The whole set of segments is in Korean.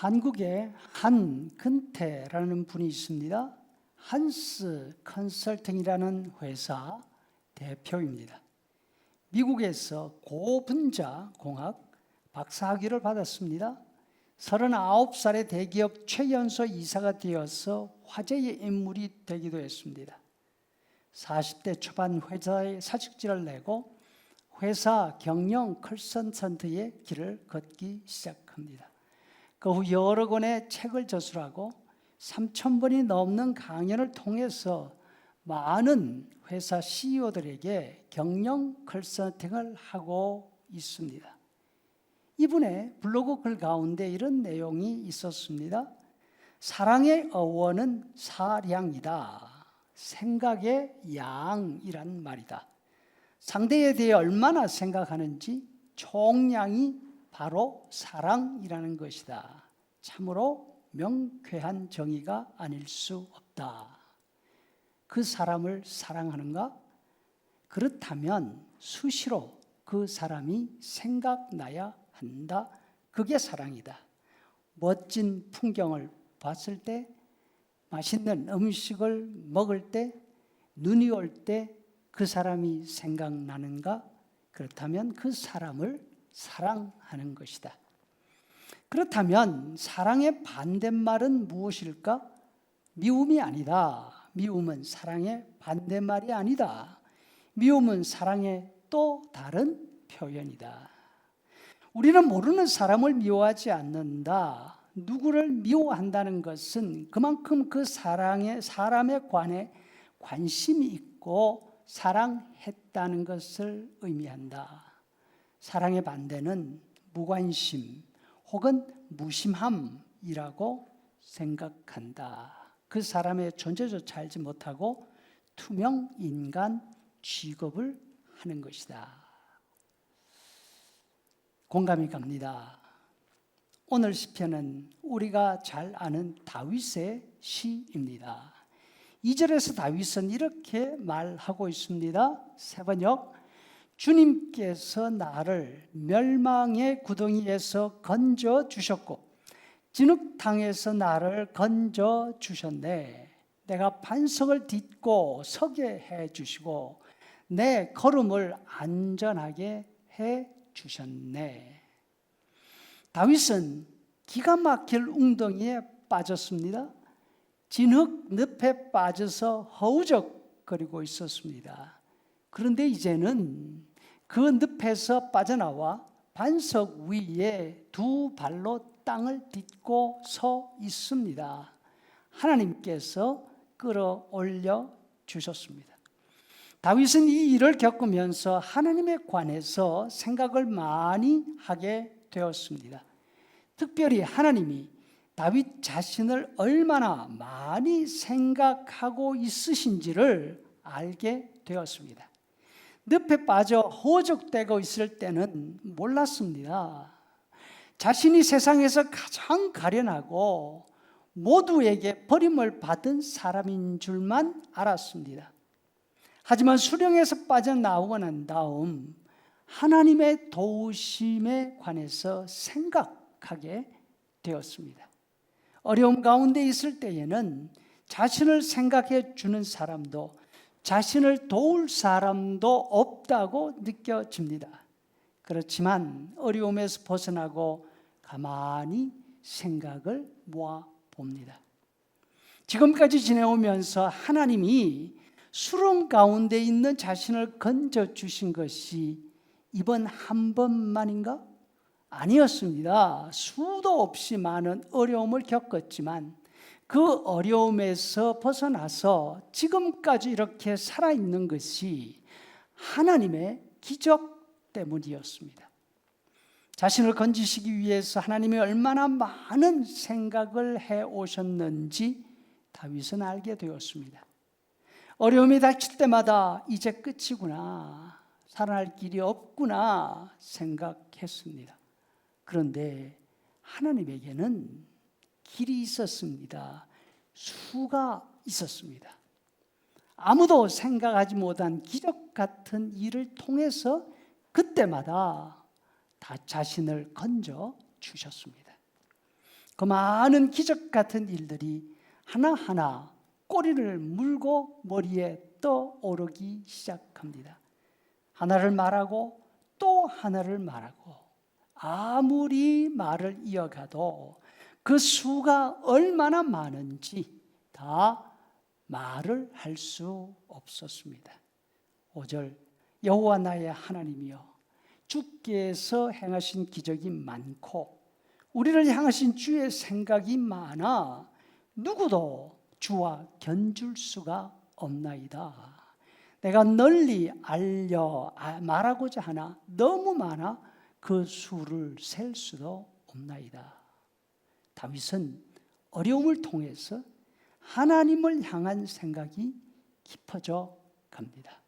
한국에 한근태라는 분이 있습니다. 한스 컨설팅이라는 회사 대표입니다. 미국에서 고분자 공학 박사학위를 받았습니다. 39살의 대기업 최연소 이사가 되어서 화제의 인물이 되기도 했습니다. 40대 초반 회사에 사직지를 내고 회사 경영 컨설턴트의 길을 걷기 시작합니다. 그 후 여러 권의 책을 저술하고 3,000번이 넘는 강연을 통해서 많은 회사 CEO들에게 경영 컨설팅을 하고 있습니다. 이분의 블로그 글 가운데 이런 내용이 있었습니다. 사랑의 어원은 사량이다. 생각의 양이란 말이다. 상대에 대해 얼마나 생각하는지 총량이 바로 사랑이라는 것이다. 참으로 명쾌한 정의가 아닐 수 없다. 그 사람을 사랑하는가? 그렇다면 수시로 그 사람이 생각나야 한다. 그게 사랑이다. 멋진 풍경을 봤을 때, 맛있는 음식을 먹을 때, 눈이 올 때 그 사람이 생각나는가? 그렇다면 그 사람을 사랑하는 것이다. 그렇다면 사랑의 반대말은 무엇일까? 미움이 아니다. 미움은 사랑의 반대말이 아니다. 미움은 사랑의 또 다른 표현이다. 우리는 모르는 사람을 미워하지 않는다. 누구를 미워한다는 것은 그만큼 그 사람에 관해 관심이 있고 사랑했다는 것을 의미한다. 사랑의 반대는 무관심 혹은 무심함이라고 생각한다. 그 사람의 존재조차 알지 못하고 투명 인간 취급을 하는 것이다. 공감이 갑니다. 오늘 시편은 우리가 잘 아는 다윗의 시입니다. 2절에서 다윗은 이렇게 말하고 있습니다. 세번역, 주님께서 나를 멸망의 구덩이에서 건져 주셨고 진흙탕에서 나를 건져 주셨네. 내가 반석을 딛고 서게 해 주시고 내 걸음을 안전하게 해 주셨네. 다윗은 기가 막힐 웅덩이에 빠졌습니다. 진흙 늪에 빠져서 허우적거리고 있었습니다. 그런데 이제는 그 늪에서 빠져나와 반석 위에 두 발로 땅을 딛고 서 있습니다. 하나님께서 끌어올려 주셨습니다. 다윗은 이 일을 겪으면서 하나님에 관해서 생각을 많이 하게 되었습니다. 특별히 하나님이 다윗 자신을 얼마나 많이 생각하고 있으신지를 알게 되었습니다. 늪에 빠져 허우적대고 있을 때는 몰랐습니다. 자신이 세상에서 가장 가련하고 모두에게 버림을 받은 사람인 줄만 알았습니다. 하지만 수령에서 빠져나오고 난 다음 하나님의 도우심에 관해서 생각하게 되었습니다. 어려움 가운데 있을 때에는 자신을 생각해 주는 사람도 자신을 도울 사람도 없다고 느껴집니다. 그렇지만 어려움에서 벗어나고 가만히 생각을 모아봅니다. 지금까지 지내오면서 하나님이 수렁 가운데 있는 자신을 건져주신 것이 이번 한 번만인가? 아니었습니다. 수도 없이 많은 어려움을 겪었지만 그 어려움에서 벗어나서 지금까지 이렇게 살아있는 것이 하나님의 기적 때문이었습니다. 자신을 건지시기 위해서 하나님이 얼마나 많은 생각을 해오셨는지 다윗은 알게 되었습니다. 어려움이 닥칠 때마다 이제 끝이구나, 살아날 길이 없구나 생각했습니다. 그런데 하나님에게는 길이 있었습니다. 수가 있었습니다. 아무도 생각하지 못한 기적 같은 일을 통해서 그때마다 다 자신을 건져 주셨습니다. 그 많은 기적 같은 일들이 하나하나 꼬리를 물고 머리에 떠오르기 시작합니다. 하나를 말하고 또 하나를 말하고 아무리 말을 이어가도 그 수가 얼마나 많은지 다 말을 할 수 없었습니다. 5절 여호와 나의 하나님이여 주께서 행하신 기적이 많고 우리를 향하신 주의 생각이 많아 누구도 주와 견줄 수가 없나이다. 내가 널리 말하고자 하나 너무 많아 그 수를 셀 수도 없나이다. 다윗은 어려움을 통해서 하나님을 향한 생각이 깊어져 갑니다.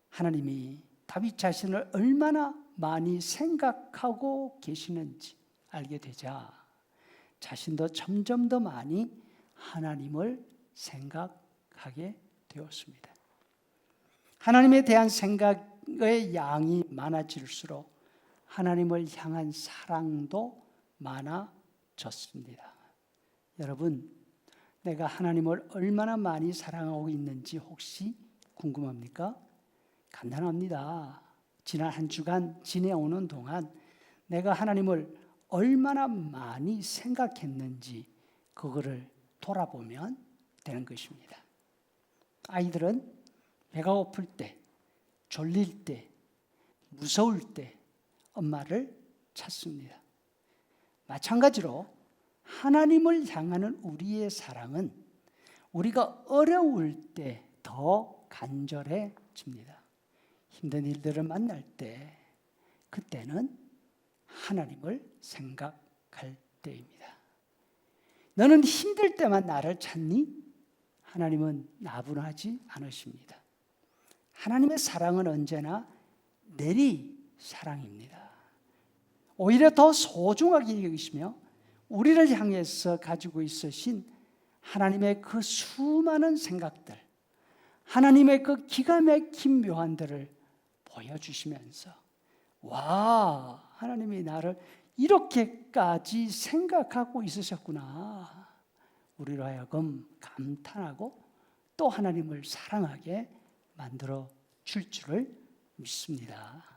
하나님이 다윗 자신을 얼마나 많이 생각하고 계시는지 알게 되자 자신도 점점 더 많이 하나님을 생각하게 되었습니다. 하나님에 대한 생각의 양이 많아질수록 하나님을 향한 사랑도 많아졌습니다. 여러분, 내가 하나님을 얼마나 많이 사랑하고 있는지 혹시 궁금합니까? 간단합니다. 지난 한 주간 지내오는 동안 내가 하나님을 얼마나 많이 생각했는지 그거를 돌아보면 되는 것입니다. 아이들은 배가 고플 때, 졸릴 때, 무서울 때 엄마를 찾습니다. 마찬가지로 하나님을 향하는 우리의 사랑은 우리가 어려울 때 더 간절해집니다. 힘든 일들을 만날 때 그때는 하나님을 생각할 때입니다. 너는 힘들 때만 나를 찾니? 하나님은 나분하지 않으십니다. 하나님의 사랑은 언제나 내리 사랑입니다. 오히려 더 소중하게 여기시며 우리를 향해서 가지고 있으신 하나님의 그 수많은 생각들, 하나님의 그 기가 막힌 묘한들을 보여주시면서 와, 하나님이 나를 이렇게까지 생각하고 있으셨구나. 우리로 하여금 감탄하고 또 하나님을 사랑하게 만들어 줄 줄을 믿습니다.